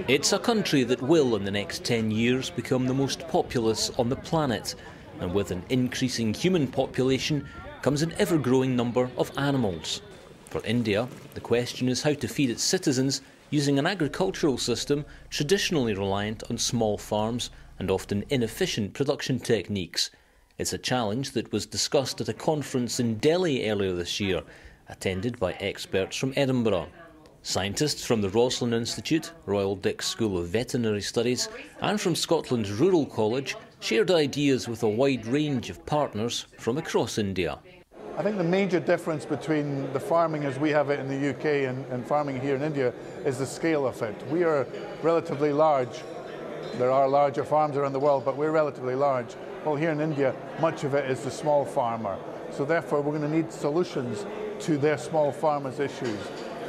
It's a country that will, in the next 10 years, become the most populous on the planet. And with an increasing human population comes an ever-growing number of animals. For India, the question is how to feed its citizens using an agricultural system traditionally reliant on small farms and often inefficient production techniques. It's a challenge that was discussed at a conference in Delhi earlier this year, attended by experts from Edinburgh. Scientists from the Roslin Institute, Royal Dick School of Veterinary Studies and from Scotland's Rural College shared ideas with a wide range of partners from across India. I think the major difference between the farming as we have it in the UK and farming here in India is the scale of it. We are relatively large. There are larger farms around the world, but we're relatively large. Well, here in India, much of it is the small farmer. So therefore, we're going to need solutions to their small farmers' issues.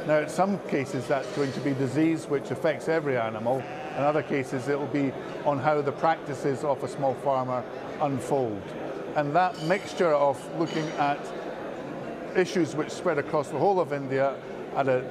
Now, in some cases, that's going to be disease which affects every animal. In other cases, it will be on how the practices of a small farmer unfold. And that mixture of looking at issues which spread across the whole of India,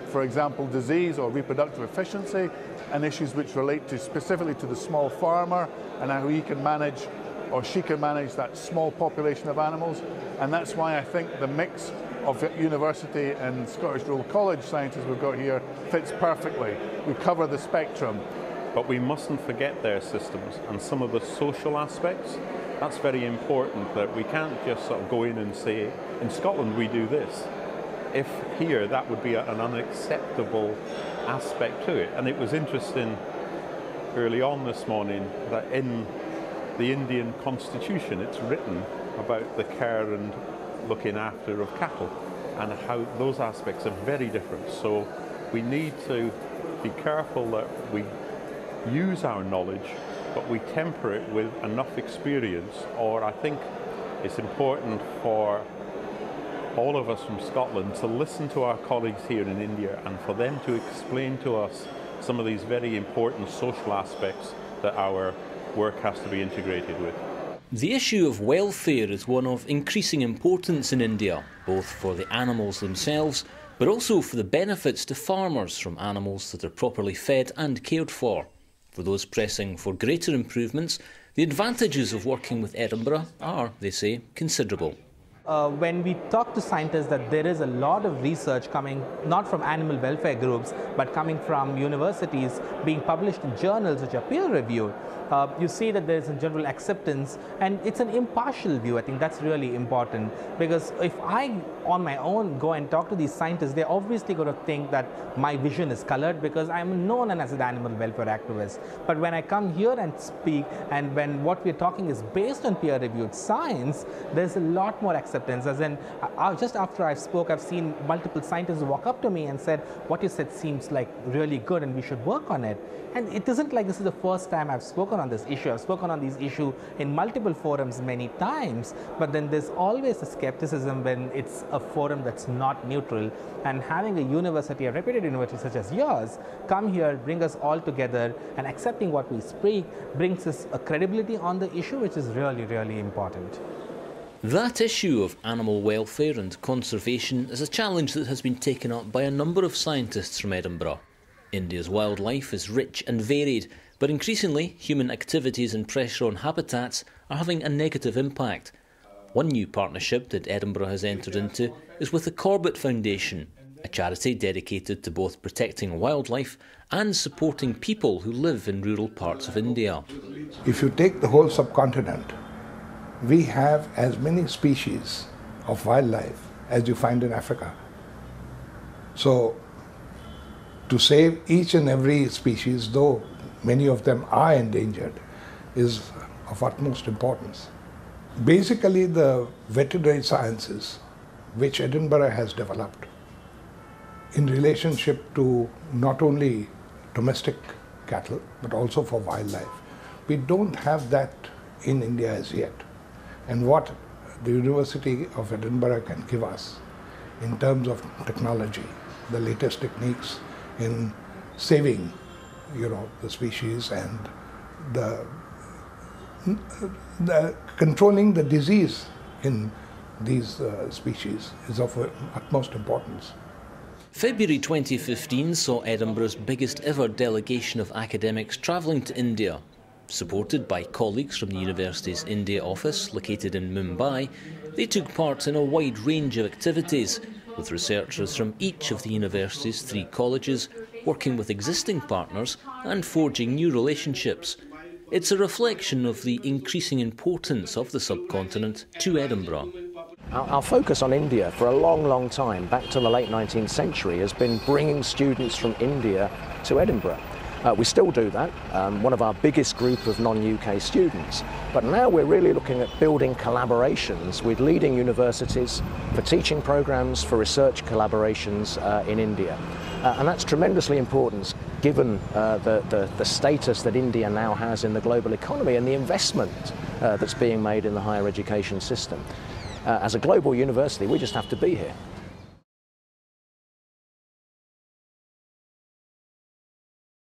for example, disease or reproductive efficiency, and issues which relate to specifically to the small farmer and how he can manage or she can manage that small population of animals. And that's why I think the mix of university and Scottish Rural College scientists we've got here fits perfectly. We cover the spectrum. But we mustn't forget their systems and some of the social aspects. That's very important, that we can't just sort of go in and say, in Scotland we do this. If here, that would be an unacceptable aspect to it. And it was interesting early on this morning that in the Indian Constitution it's written about the care and looking after of cattle and how those aspects are very different. So we need to be careful that we use our knowledge, but we temper it with enough experience. Or I think it's important for all of us from Scotland to listen to our colleagues here in India and for them to explain to us some of these very important social aspects that our work has to be integrated with. The issue of welfare is one of increasing importance in India, both for the animals themselves, but also for the benefits to farmers from animals that are properly fed and cared for. For those pressing for greater improvements, the advantages of working with Edinburgh are, they say, considerable. When we talk to scientists, that there is a lot of research coming not from animal welfare groups but coming from universities being published in journals which are peer reviewed, you see that there is a general acceptance and it's an impartial view. I think that's really important, because if I on my own go and talk to these scientists, they're obviously going to think that my vision is colored because I'm known as an animal welfare activist. But when I come here and speak, and when what we're talking is based on peer reviewed science, there's a lot more acceptance. As in, just after I spoke, I've seen multiple scientists walk up to me and said, what you said seems like really good and we should work on it. And it isn't like this is the first time I've spoken on this issue. I've spoken on this issue in multiple forums many times, but then there's always a skepticism when it's a forum that's not neutral. And having a university, a reputed university such as yours, come here, bring us all together, and accepting what we speak brings us a credibility on the issue, which is really, really important. That issue of animal welfare and conservation is a challenge that has been taken up by a number of scientists from Edinburgh. India's wildlife is rich and varied, but increasingly human activities and pressure on habitats are having a negative impact. One new partnership that Edinburgh has entered into is with the Corbett Foundation, a charity dedicated to both protecting wildlife and supporting people who live in rural parts of India. If you take the whole subcontinent, we have as many species of wildlife as you find in Africa. So, to save each and every species, though many of them are endangered, is of utmost importance. Basically, the veterinary sciences which Edinburgh has developed in relationship to not only domestic cattle but also for wildlife, we don't have that in India as yet. And what the University of Edinburgh can give us in terms of technology, the latest techniques in saving, the species and the controlling the disease in these species is of utmost importance. February 2015 saw Edinburgh's biggest ever delegation of academics travelling to India. Supported by colleagues from the university's India office, located in Mumbai, they took part in a wide range of activities, with researchers from each of the university's 3 colleges working with existing partners and forging new relationships. It's a reflection of the increasing importance of the subcontinent to Edinburgh. Our focus on India for a long, long time, back to the late 19th century, has been bringing students from India to Edinburgh. We still do that, one of our biggest group of non-UK students, but now we're really looking at building collaborations with leading universities for teaching programs, for research collaborations in India. And that's tremendously important given the status that India now has in the global economy and the investment that's being made in the higher education system. As a global university, we just have to be here.